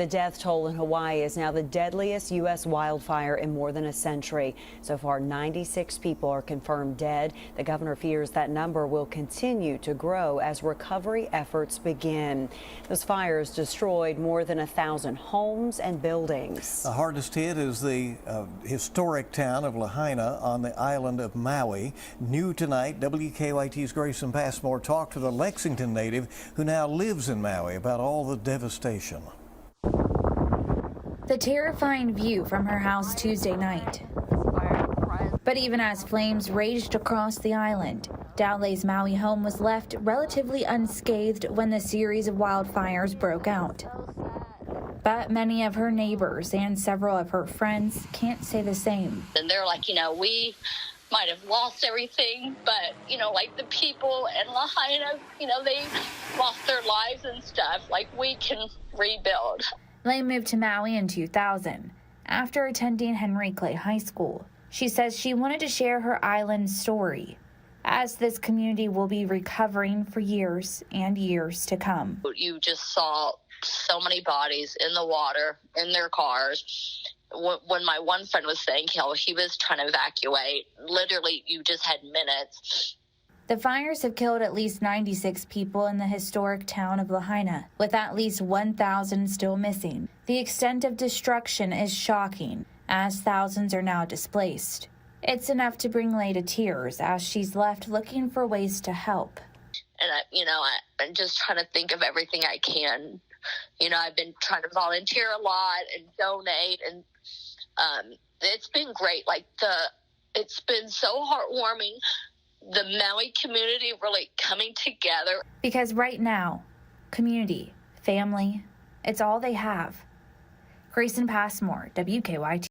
The death toll in Hawaii is now the deadliest U.S. wildfire in more than a century. So far, 96 people are confirmed dead. The governor fears that number will continue to grow as recovery efforts begin. Those fires destroyed more than 1,000 homes and buildings. The hardest hit is the historic town of Lahaina on the island of Maui. New tonight, WKYT's Grayson Passmore talked to the Lexington native who now lives in Maui about all the devastation. The terrifying view from her house Tuesday night. But even as flames raged across the island, Dowley's Maui home was left relatively unscathed when the series of wildfires broke out. But many of her neighbors and several of her friends can't say the same. And they're like, we might have lost everything, but, like the people in Lahaina, they lost their lives and stuff. Like, we can rebuild. Lay moved to Maui in 2000 after attending Henry Clay High School. She says she wanted to share her island story, as this community will be recovering for years and years to come. You just saw so many bodies in the water, in their cars. When my one friend was saying how he was trying to evacuate, literally you just had minutes. The fires have killed at least 96 people in the historic town of Lahaina, with at least 1,000 still missing. The extent of destruction is shocking, as thousands are now displaced. It's enough to bring Lay to tears as she's left looking for ways to help. And I'm just trying to think of everything I can. I've been trying to volunteer a lot and donate, and it's been great. It's been so heartwarming. The Maui community really coming together. Because right now, community, family, it's all they have. Grayson Passmore, WKYT.